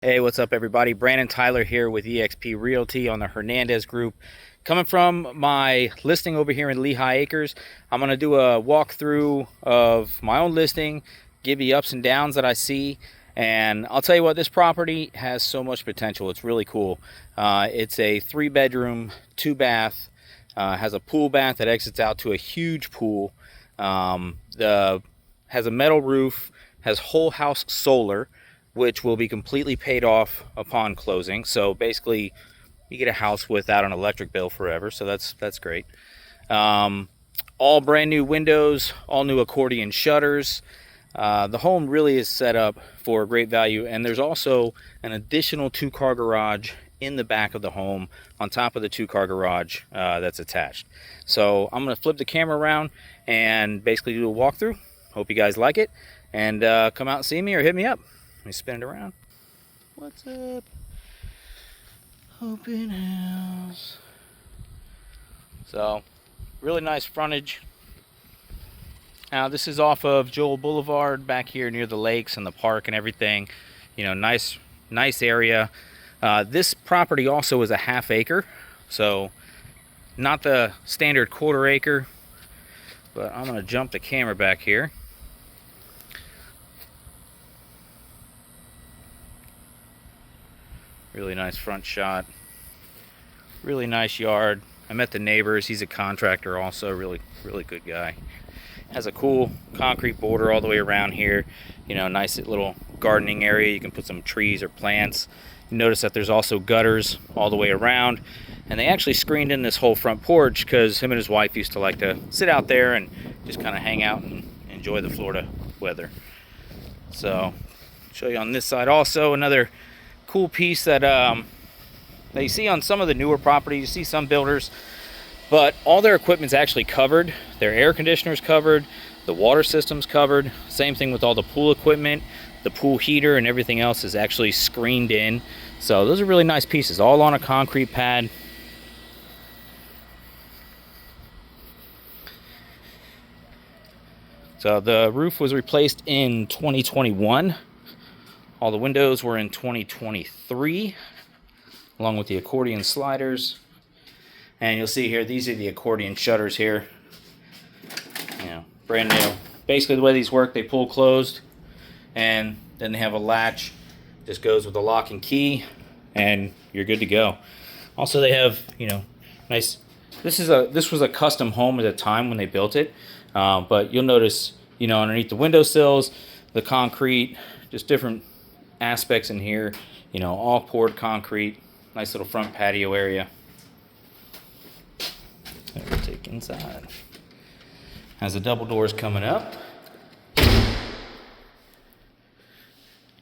Hey, what's up, everybody? Brandon Tyler here with eXp Realty on the Hernandez Group. Coming from my listing over here in Lehigh Acres, I'm going to do a walkthrough of my own listing, give you ups and downs that I see, and I'll tell you what, this property has so much potential. It's really cool. It's a 3-bedroom, 2-bath, has a pool bath that exits out to a huge pool, has a metal roof, has whole house solar, which will be completely paid off upon closing. So basically, you get a house without an electric bill forever. So that's great. All brand new windows, all new accordion shutters. The home really is set up for great value, and there's also an additional 2-car garage in the back of the home on top of the 2-car garage that's attached. So I'm going to flip the camera around and basically do a walkthrough. Hope you guys like it, and come out and see me or hit me up. Let me spin it around. What's up? Open house. So, really nice frontage. Now, this is off of Joel Boulevard back here near the lakes and the park and everything. You know, nice area. This property also is a half acre, so not the standard quarter acre. But I'm gonna jump the camera back here. Really nice front shot. Really nice yard. I met the neighbors. He's a contractor also. Really good guy. Has a cool concrete border all the way around here. You know, nice little gardening area. You can put some trees or plants. You notice that there's also gutters all the way around. And they actually screened in this whole front porch because him and his wife used to like to sit out there and just kind of hang out and enjoy the Florida weather. So, show you on this side also another cool piece that you see on some of the newer properties. You see some builders, but all their equipment's actually covered. Their air conditioner's covered, the water system's covered. Same thing with all the pool equipment. The pool heater and everything else is actually screened in. So those are really nice pieces, all on a concrete pad. So the roof was replaced in 2021. All the windows were in 2023, along with the accordion sliders. And you'll see here, these are the accordion shutters here. You know, brand new. Basically the way these work, they pull closed, and then they have a latch. Just goes with the lock and key, and you're good to go. Also, they have, you know, nice. This was a custom home at the time when they built it, but you'll notice, you know, underneath the windowsills, the concrete, just different aspects in here, you know, all poured concrete. Nice little front patio area. So we'll take inside. Has the double doors coming up.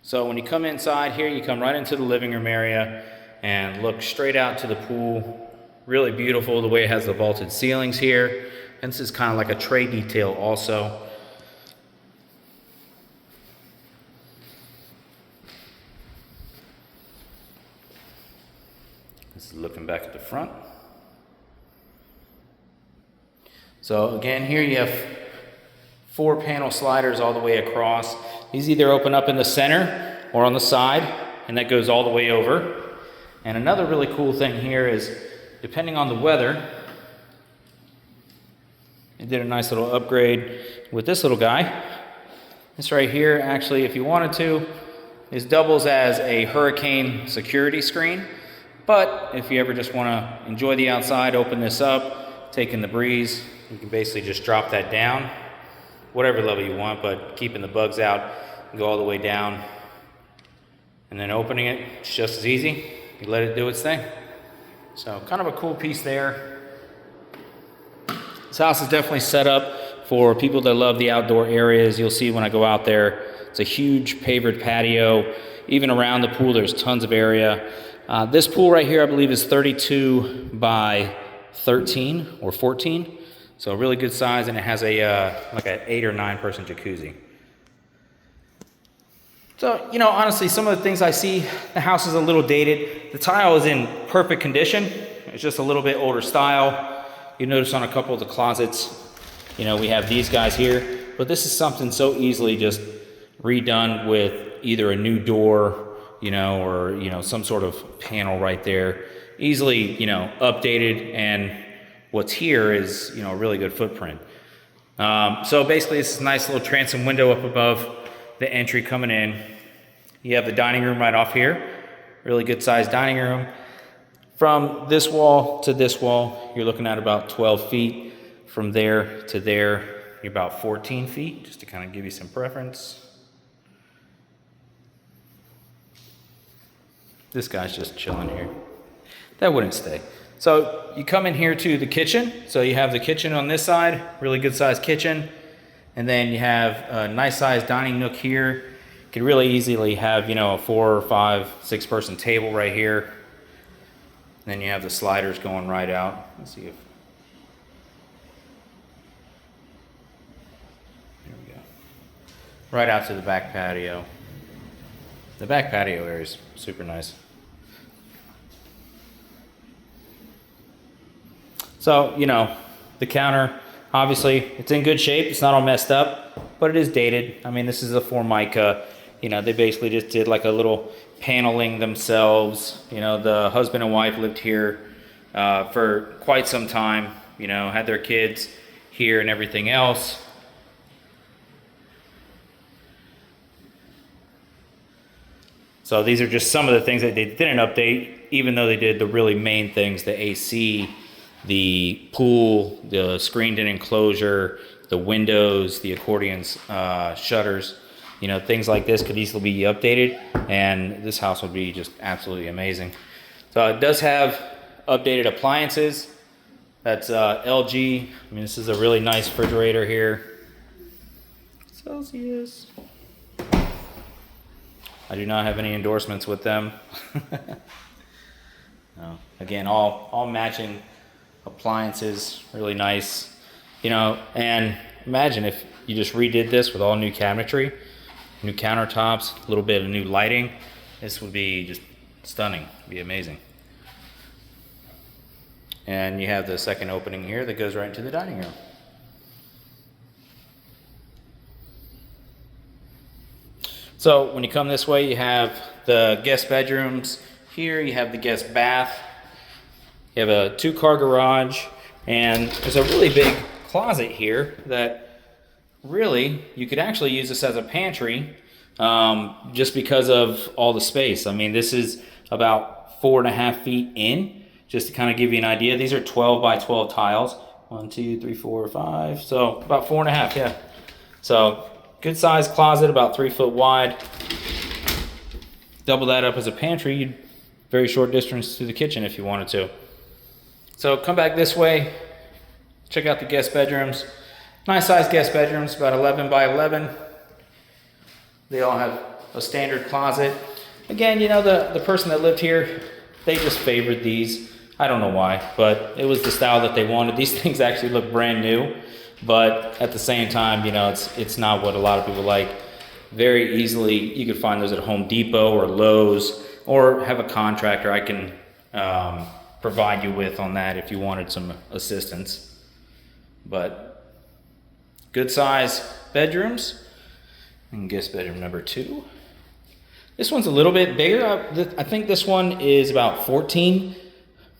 So when you come inside here, you come right into the living room area and look straight out to the pool. Really beautiful the way it has the vaulted ceilings here. And this is kind of like a tray detail also. This is looking back at the front. So again, here you have 4 panel sliders all the way across. These either open up in the center or on the side, and that goes all the way over. And another really cool thing here is, depending on the weather, they did a nice little upgrade with this little guy. This right here, actually, if you wanted to, is doubles as a hurricane security screen. But if you ever just want to enjoy the outside, open this up, take in the breeze, you can basically just drop that down, whatever level you want, but keeping the bugs out, go all the way down. And then opening it, it's just as easy. You let it do its thing. So kind of a cool piece there. This house is definitely set up for people that love the outdoor areas. You'll see when I go out there, it's a huge pavered patio. Even around the pool, there's tons of area. This pool right here, I believe, is 32 by 13 or 14. So really good size, and it has a like an 8 or 9 person jacuzzi. So, you know, honestly, some of the things I see, the house is a little dated. The tile is in perfect condition. It's just a little bit older style. You notice on a couple of the closets, you know, we have these guys here, but this is something so easily just redone with either a new door or some sort of panel right there. Easily, updated, and what's here is, a really good footprint. So basically, this is a nice little transom window up above the entry coming in. You have the dining room right off here. Really good sized dining room. From this wall to this wall, you're looking at about 12 feet. From there to there, you're about 14 feet, just to kind of give you some preference. This guy's just chilling here. That wouldn't stay. So you come in here to the kitchen. So you have the kitchen on this side, really good sized kitchen. And then you have a nice sized dining nook here. You could really easily have, a 4 or 5, 6 person table right here. And then you have the sliders going right out. Let's see if, there we go. Right out to the back patio. The back patio area is super nice. So, the counter, obviously, it's in good shape. It's not all messed up, but it is dated. I mean, this is a Formica. They basically just did like a little paneling themselves. The husband and wife lived here for quite some time, had their kids here and everything else. So these are just some of the things that they didn't update, even though they did the really main things, the AC, the pool, the screened-in enclosure, the windows, the accordions, shutters. Things like this could easily be updated, and this house would be just absolutely amazing. So it does have updated appliances. That's LG. I mean, this is a really nice refrigerator here. Celsius. I do not have any endorsements with them. No. Again, all matching appliances, really nice. And imagine if you just redid this with all new cabinetry, new countertops, a little bit of new lighting. This would be just stunning. It'd be amazing. And you have the second opening here that goes right into the dining room. So when you come this way, you have the guest bedrooms. Here you have the guest bath. You have a 2-car garage, and there's a really big closet here that really you could actually use this as a pantry, just because of all the space. I mean, this is about 4.5 feet in, just to kind of give you an idea. These are 12 by 12 tiles. 1, 2, 3, 4, 5. So about 4.5, yeah. So good sized closet, about 3 foot wide. Double that up as a pantry. You'd very short distance to the kitchen if you wanted to. So come back this way. Check out the guest bedrooms. Nice sized guest bedrooms, about 11 by 11. They all have a standard closet. Again, the person that lived here, they just favored these. I don't know why, but it was the style that they wanted. These things actually look brand new, but at the same time, it's not what a lot of people like. Very easily, you could find those at Home Depot or Lowe's, or have a contractor I can provide you with on that if you wanted some assistance. But good size bedrooms. And guest bedroom number 2. This one's a little bit bigger. I think this one is about 14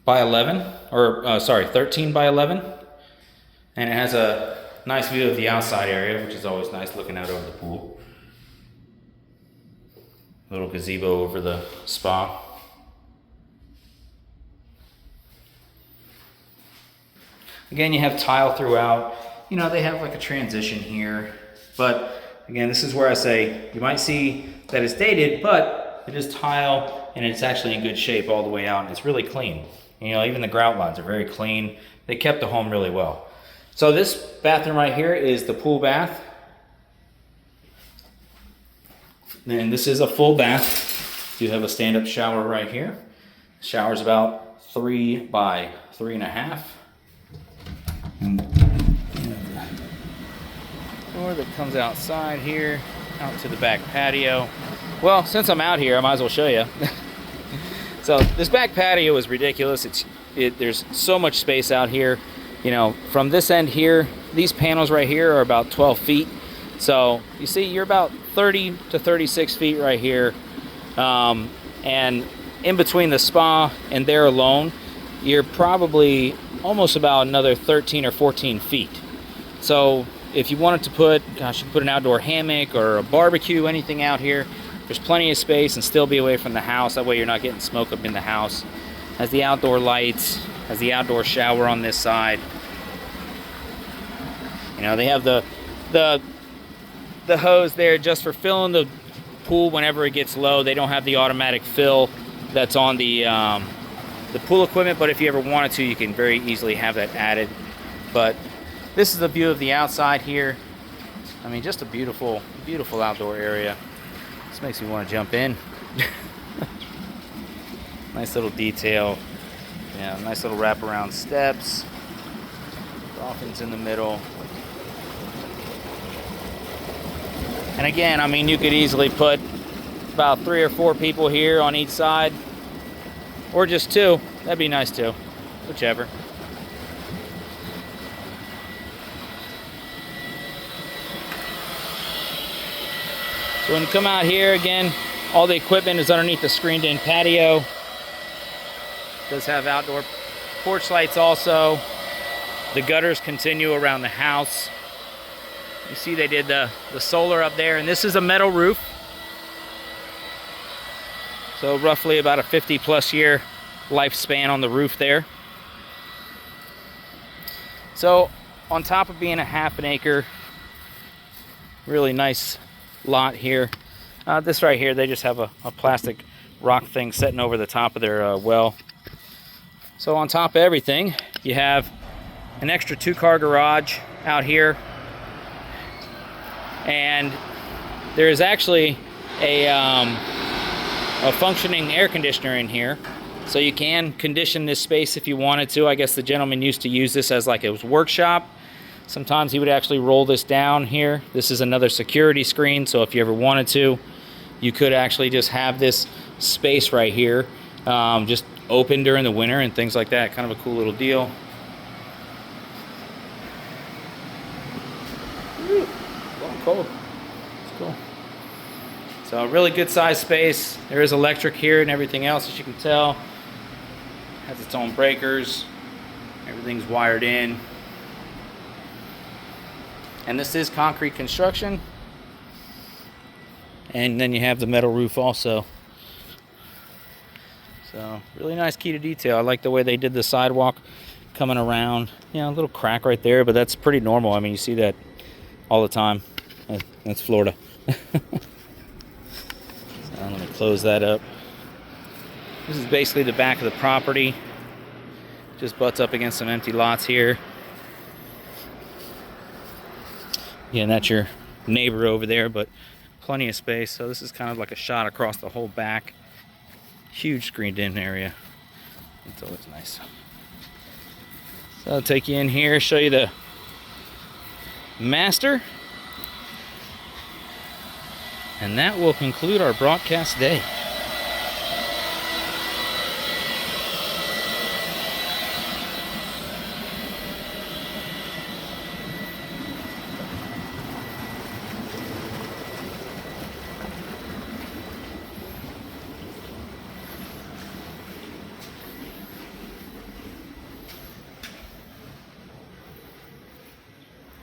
by 11, or 13 by 11. And it has a nice view of the outside area, which is always nice, looking out over the pool. Little gazebo over the spa. Again, you have tile throughout. They have like a transition here. But again, this is where I say you might see that it's dated, but it is tile and it's actually in good shape all the way out, and it's really clean. Even the grout lines are very clean. They kept the home really well. So this bathroom right here is the pool bath. And this is a full bath. You have a stand-up shower right here. The shower's about 3 by 3.5. And door that comes outside here, out to the back patio. Well, since I'm out here, I might as well show you. So this back patio is ridiculous. There's so much space out here. From this end here, these panels right here are about 12 feet. So you see, you're about 30 to 36 feet right here. And in between the spa and there alone, you're probably almost about another 13 or 14 feet. So if you wanted to put, gosh, you could put an outdoor hammock or a barbecue, anything out here, there's plenty of space and still be away from the house. That way you're not getting smoke up in the house. Has the outdoor lights, has the outdoor shower on this side. You know, they have the hose there just for filling the pool whenever it gets low. They don't have the automatic fill that's on the pool equipment, but if you ever wanted to, you can very easily have that added. But this is the view of the outside here. I mean, just a beautiful, beautiful outdoor area. This makes me want to jump in. Nice little detail. Yeah, nice little wraparound steps. Dolphins in the middle. And again, I mean, you could easily put about 3 or 4 people here on each side, or just 2. That'd be nice too, whichever. So when you come out here, again, all the equipment is underneath the screened-in patio. It does have outdoor porch lights also. The gutters continue around the house. You see they did the solar up there, and this is a metal roof. So roughly about a 50+ year lifespan on the roof there. So on top of being a half an acre, really nice lot here. This right here, they just have a plastic rock thing sitting over the top of their well. So on top of everything, you have an extra 2-car garage out here. And there is actually a functioning air conditioner in here. So you can condition this space if you wanted to. I guess the gentleman used to use this as like his workshop. Sometimes he would actually roll this down here. This is another security screen, so if you ever wanted to, you could actually just have this space right here just open during the winter and things like that. Kind of a cool little deal. Ooh, cold. It's cool. So a really good sized space. There is electric here and everything else, as you can tell. Has its own breakers. Everything's wired in. And this is concrete construction. And then you have the metal roof also. So really nice key to detail. I like the way they did the sidewalk coming around. You know, a little crack right there, but that's pretty normal. I mean, you see that all the time. That's Florida. So I'm going to close that up. This is basically the back of the property. Just butts up against some empty lots here. Yeah, and that's your neighbor over there, but plenty of space. So this is kind of like a shot across the whole back. Huge screened in area. It's always nice. So I'll take you in here, show you the master. And that will conclude our broadcast day.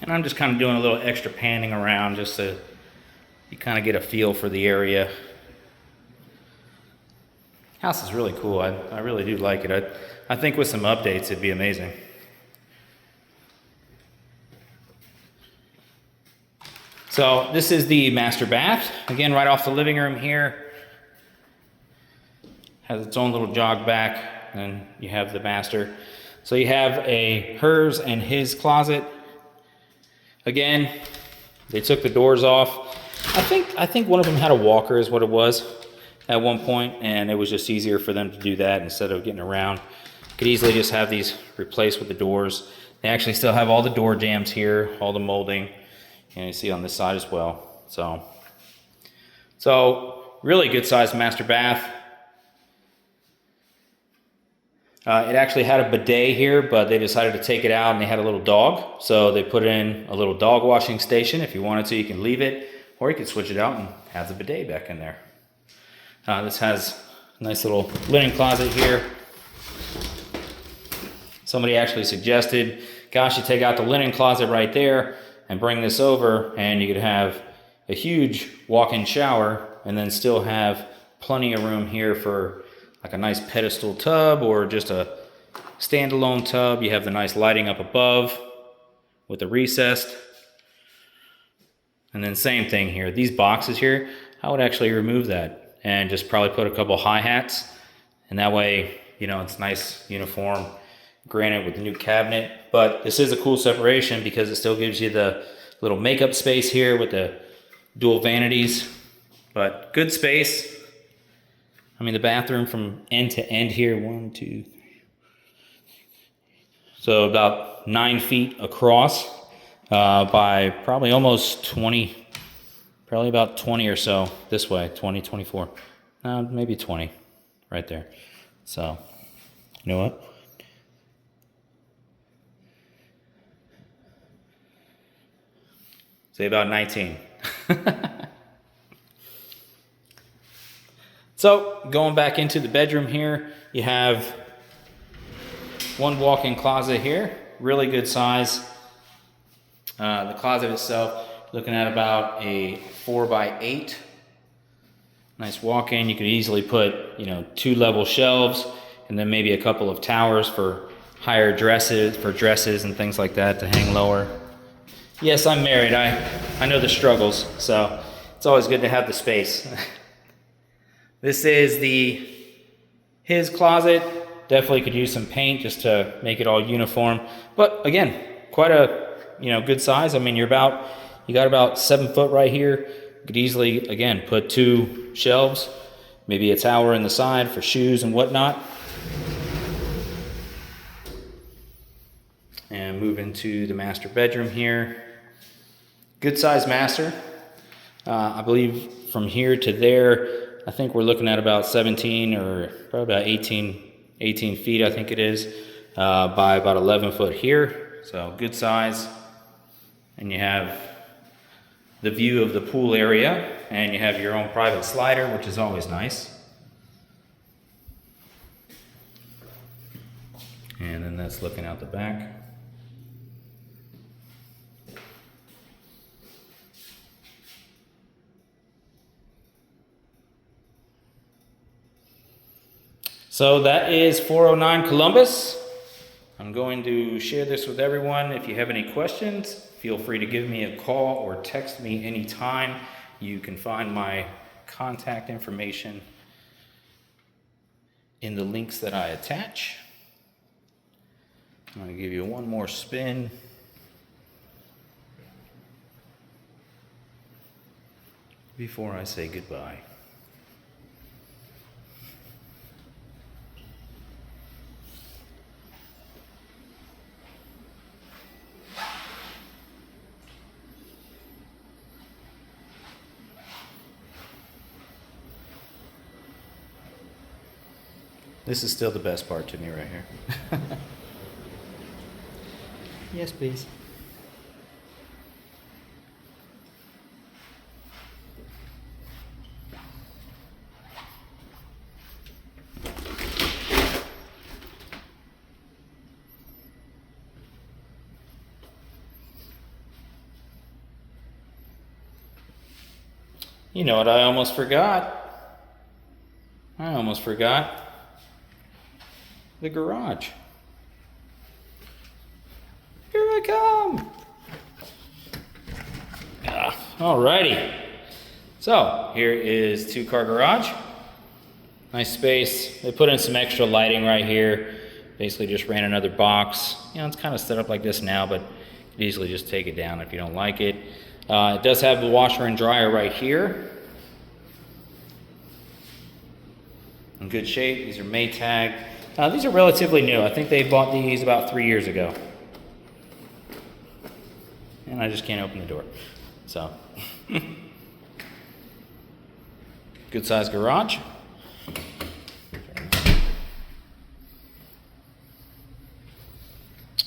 And I'm just kind of doing a little extra panning around just so you kind of get a feel for the area. House is really cool. I really do like it. I think with some updates it'd be amazing. So this is the master bath. Again, right off the living room here. Has its own little jog back, and you have the master. So you have a hers and his closet. Again, they took the doors off. I think one of them had a walker is what it was at one point, and it was just easier for them to do that instead of getting around. Could easily just have these replaced with the doors. They actually still have all the door jambs here, all the molding, and you see on this side as well. So really good sized master bath. It actually had a bidet here, but they decided to take it out, and they had a little dog. So they put in a little dog washing station. If you wanted to, you can leave it, or you can switch it out and have the bidet back in there. This has a nice little linen closet here. Somebody actually suggested, gosh, you take out the linen closet right there and bring this over, and you could have a huge walk-in shower and then still have plenty of room here for like a nice pedestal tub or just a standalone tub. You have the nice lighting up above with the recessed. And then same thing here. These boxes here, I would actually remove that and just probably put a couple hi-hats. And that way, you know, it's nice, uniform, granted with the new cabinet. But this is a cool separation because it still gives you the little makeup space here with the dual vanities. But good space. I mean, the bathroom from end to end here, 1, 2, 3. So about 9 feet across by probably almost 20, probably about 20 or so this way, 20, 24, maybe 20 right there. So, you know what? Say about 19. So, going back into the bedroom here, you have one walk-in closet here, really good size. The closet itself, looking at about a 4x8. Nice walk-in. You could easily put, you know, 2 level shelves and then maybe a couple of towers for higher dresses, and things like that to hang lower. Yes, I'm married. I know the struggles, so it's always good to have the space. This is his closet. Definitely could use some paint just to make it all uniform. But again, quite a, you know, good size. I mean, you got about 7 foot right here. You could easily, again, put 2 shelves, maybe a tower in the side for shoes and whatnot. And move into the master bedroom here. Good size master. I believe from here to there, I think we're looking at about 17 or probably about 18 feet, I think it is, by about 11 foot here. So good size. And you have the view of the pool area, and you have your own private slider, which is always nice. And then that's looking out the back. So that is 409 Columbus. I'm going to share this with everyone. If you have any questions, feel free to give me a call or text me anytime. You can find my contact information in the links that I attach. I'm going to give you one more spin. Before I say goodbye. This is still the best part to me right here. Yes, please. You know what I almost forgot? The garage. Here I come. Alrighty. So here is 2-car garage. Nice space. They put in some extra lighting right here. Basically just ran another box. You know, it's kind of set up like this now, but you could easily just take it down if you don't like it. It does have the washer and dryer right here. In good shape. These are Maytag. These are relatively new. I think they bought these about 3 years ago. And I just can't open the door. So, good size garage.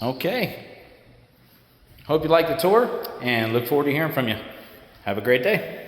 Okay. Hope you liked the tour and look forward to hearing from you. Have a great day.